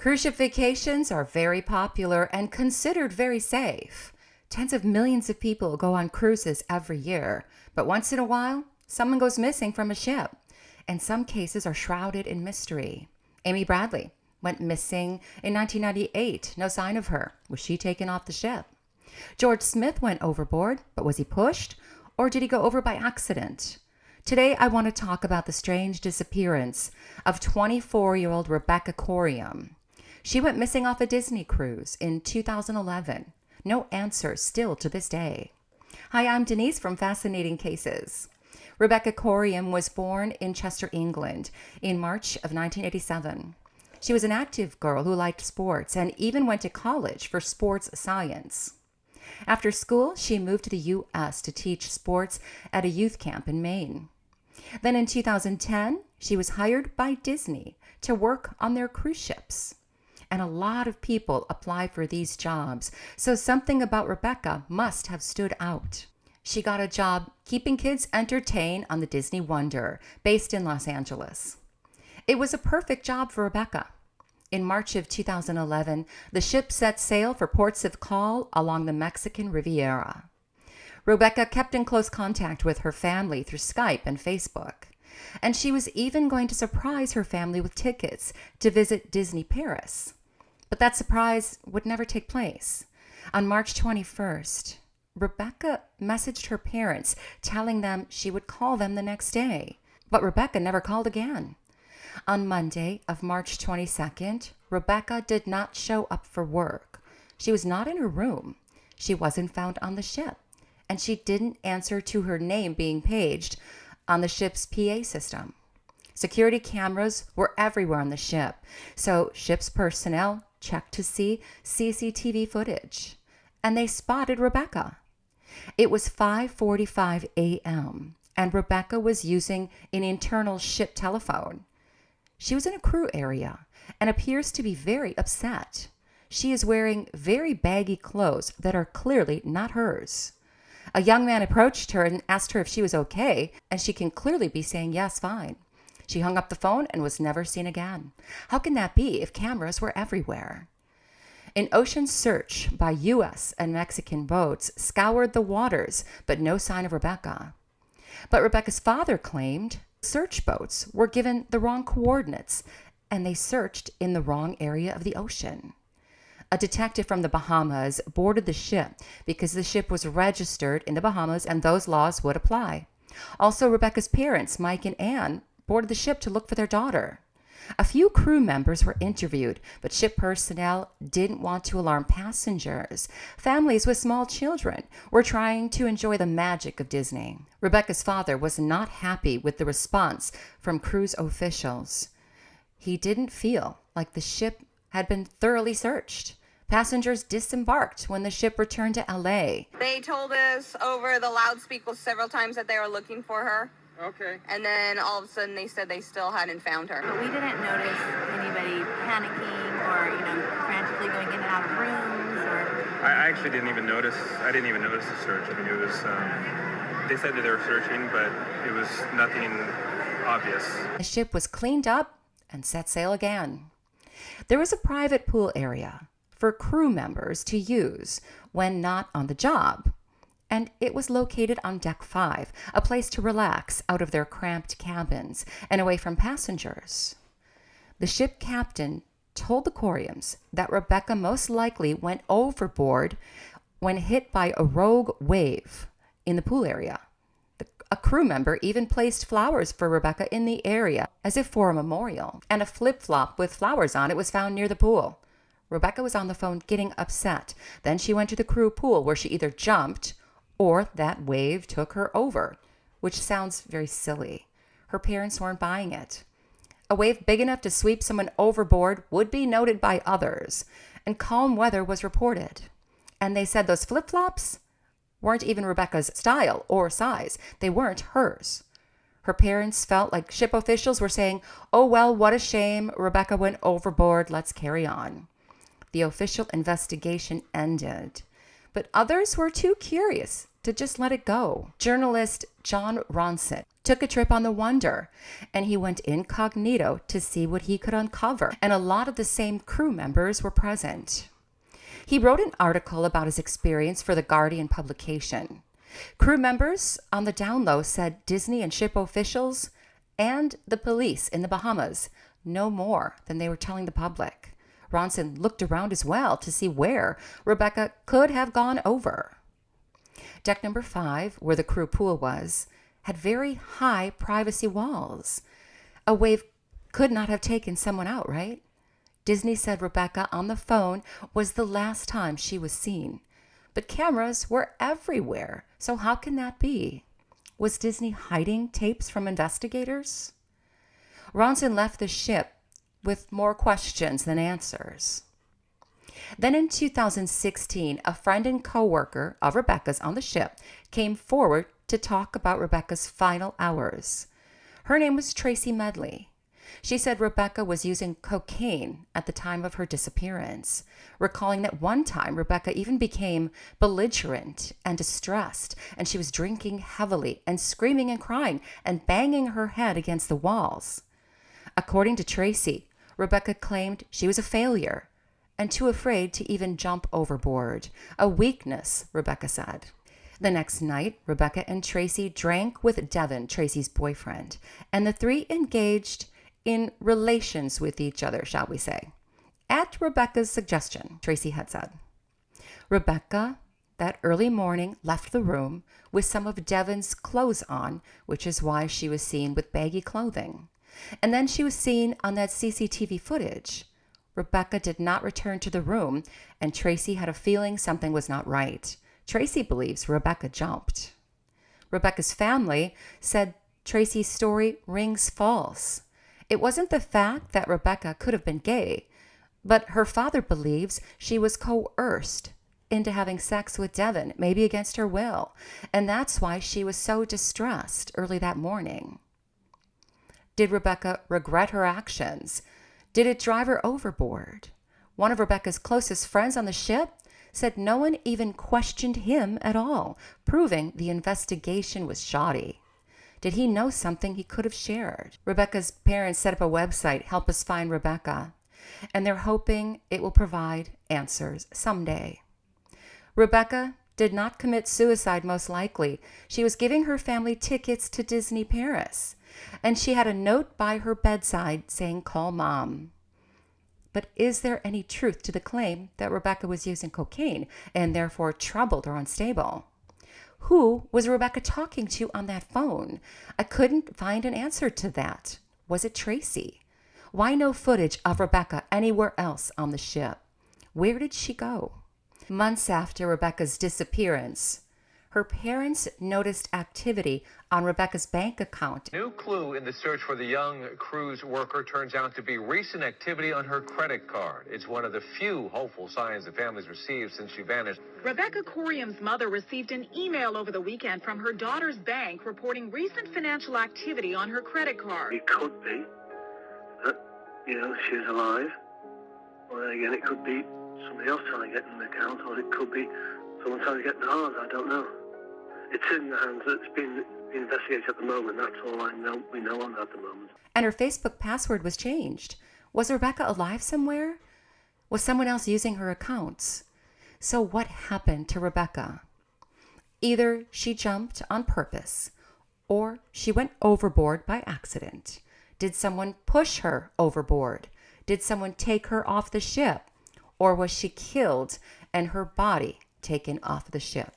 Cruise ship vacations are very popular and considered very safe. Tens of millions of people go on cruises every year, but once in a while, someone goes missing from a ship, and some cases are shrouded in mystery. Amy Bradley went missing in 1998. No sign of her. Was she taken off the ship? George Smith went overboard, but was he pushed, or did he go over by accident? Today, I want to talk about the strange disappearance of 24-year-old Rebecca Coriam. She went missing off a Disney cruise in 2011. No answer still to this day. Hi, I'm Denise from Fascinating Cases. Rebecca Coriam was born in Chester, England in March of 1987. She was an active girl who liked sports and even went to college for sports science. After school, she moved to the U.S. to teach sports at a youth camp in Maine. Then in 2010, she was hired by Disney to work on their cruise ships. And a lot of people apply for these jobs, so something about Rebecca must have stood out. She got a job keeping kids entertained on the Disney Wonder, based in Los Angeles. It was a perfect job for Rebecca. In March of 2011, the ship set sail for ports of call along the Mexican Riviera. Rebecca kept in close contact with her family through Skype and Facebook, and she was even going to surprise her family with tickets to visit Disney Paris. But that surprise would never take place. On March 21st, Rebecca messaged her parents telling them she would call them the next day. But Rebecca never called again. On Monday of March 22nd, Rebecca did not show up for work. She was not in her room. She wasn't found on the ship. And she didn't answer to her name being paged on the ship's PA system. Security cameras were everywhere on the ship, so ship's personnel checked to see CCTV footage, and they spotted Rebecca. It was 5:45 a.m., and Rebecca was using an internal ship telephone. She was in a crew area and appears to be very upset. She is wearing very baggy clothes that are clearly not hers. A young man approached her and asked her if she was okay, and she can clearly be saying yes, fine. She hung up the phone and was never seen again. How can that be if cameras were everywhere? An ocean search by U.S. and Mexican boats scoured the waters, but no sign of Rebecca. But Rebecca's father claimed search boats were given the wrong coordinates, and they searched in the wrong area of the ocean. A detective from the Bahamas boarded the ship because the ship was registered in the Bahamas and those laws would apply. Also, Rebecca's parents, Mike and Ann, boarded the ship to look for their daughter. A few crew members were interviewed, but ship personnel didn't want to alarm passengers. Families with small children were trying to enjoy the magic of Disney. Rebecca's father was not happy with the response from cruise officials. He didn't feel like the ship had been thoroughly searched. Passengers disembarked when the ship returned to LA. They told us over the loudspeakers several times that they were looking for her. Okay. And then all of a sudden they said they still hadn't found her. But we didn't notice anybody panicking or, frantically going in and out of rooms or... I actually didn't even notice. I didn't even notice the search. I mean, it was, they said that they were searching, but it was nothing obvious. The ship was cleaned up and set sail again. There was a private pool area for crew members to use when not on the job. And it was located on Deck 5, a place to relax out of their cramped cabins and away from passengers. The ship captain told the Coriams that Rebecca most likely went overboard when hit by a rogue wave in the pool area. A crew member even placed flowers for Rebecca in the area as if for a memorial, and a flip-flop with flowers on it was found near the pool. Rebecca was on the phone getting upset. Then she went to the crew pool where she either jumped or that wave took her over, which sounds very silly. Her parents weren't buying it. A wave big enough to sweep someone overboard would be noted by others, and calm weather was reported. And they said those flip-flops weren't even Rebecca's style or size. They weren't hers. Her parents felt like ship officials were saying, "Oh well, what a shame, Rebecca went overboard, let's carry on." The official investigation ended, but others were too curious to just let it go. Journalist John Ronson took a trip on the Wonder, and he went incognito to see what he could uncover, and a lot of the same crew members were present. He wrote an article about his experience for the Guardian publication. Crew members on the down low said Disney and ship officials and the police in the Bahamas know more than they were telling the public. Ronson looked around as well to see where Rebecca could have gone over. Deck number 5, where the crew pool was, had very high privacy walls. A wave could not have taken someone out, right? Disney said Rebecca on the phone was the last time she was seen. But cameras were everywhere, so how can that be? Was Disney hiding tapes from investigators? Ronson left the ship with more questions than answers. Then in 2016, a friend and coworker of Rebecca's on the ship came forward to talk about Rebecca's final hours. Her name was Tracy Medley. She said Rebecca was using cocaine at the time of her disappearance, recalling that one time Rebecca even became belligerent and distressed, and she was drinking heavily and screaming and crying and banging her head against the walls. According to Tracy, Rebecca claimed she was a failure and too afraid to even jump overboard, a weakness, Rebecca said. The next night, Rebecca and Tracy drank with Devin, Tracy's boyfriend, and the three engaged in relations with each other, shall we say. At Rebecca's suggestion, Tracy had said. Rebecca, that early morning, left the room with some of Devin's clothes on, which is why she was seen with baggy clothing. And then she was seen on that CCTV footage. Rebecca did not return to the room, and Tracy had a feeling something was not right. Tracy believes Rebecca jumped. Rebecca's family said Tracy's story rings false. It wasn't the fact that Rebecca could have been gay, but her father believes she was coerced into having sex with Devin, maybe against her will, and that's why she was so distressed early that morning. Did Rebecca regret her actions? Did it drive her overboard? One of Rebecca's closest friends on the ship said no one even questioned him at all, proving the investigation was shoddy. Did he know something he could have shared? Rebecca's parents set up a website, Help Us Find Rebecca, and they're hoping it will provide answers someday. Rebecca did not commit suicide, most likely. She was giving her family tickets to Disney Paris, and she had a note by her bedside saying, "Call Mom." But is there any truth to the claim that Rebecca was using cocaine and therefore troubled or unstable? Who was Rebecca talking to on that phone? I couldn't find an answer to that. Was it Tracy? Why no footage of Rebecca anywhere else on the ship? Where did she go? Months after Rebecca's disappearance, her parents noticed activity on Rebecca's bank account. New clue in the search for the young cruise worker turns out to be recent activity on her credit card. It's one of the few hopeful signs the family's received since she vanished. Rebecca Coriam's mother received an email over the weekend from her daughter's bank reporting recent financial activity on her credit card. It could be that, she's alive. Or again, it could be somebody else trying to get in the account, or it could be someone trying to get in ours. I don't know. It's in the hands that's been investigated at the moment. That's all we know on that at the moment. And her Facebook password was changed. Was Rebecca alive somewhere? Was someone else using her accounts? So what happened to Rebecca? Either she jumped on purpose, or she went overboard by accident. Did someone push her overboard? Did someone take her off the ship? Or was she killed and her body taken off the ship?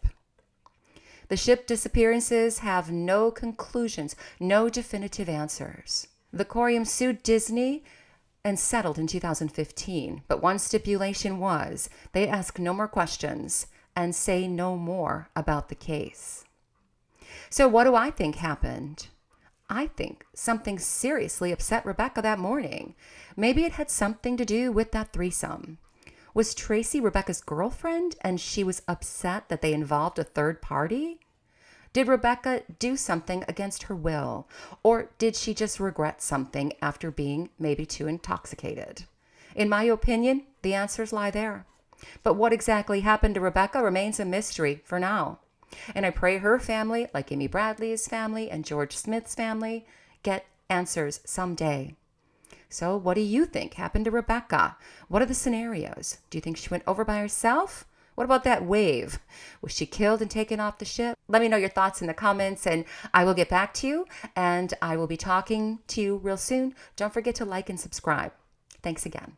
The ship disappearances have no conclusions, no definitive answers. The Coriam sued Disney and settled in 2015, but one stipulation was they ask no more questions and say no more about the case. So what do I think happened? I think something seriously upset Rebecca that morning. Maybe it had something to do with that threesome. Was Tracy Rebecca's girlfriend and she was upset that they involved a third party? Did Rebecca do something against her will? Or did she just regret something after being maybe too intoxicated? In my opinion, the answers lie there. But what exactly happened to Rebecca remains a mystery for now. And I pray her family, like Amy Bradley's family and George Smith's family, get answers someday. So what do you think happened to Rebecca? What are the scenarios? Do you think she went over by herself? What about that wave? Was she killed and taken off the ship? Let me know your thoughts in the comments and I will get back to you, and I will be talking to you real soon. Don't forget to like and subscribe. Thanks again.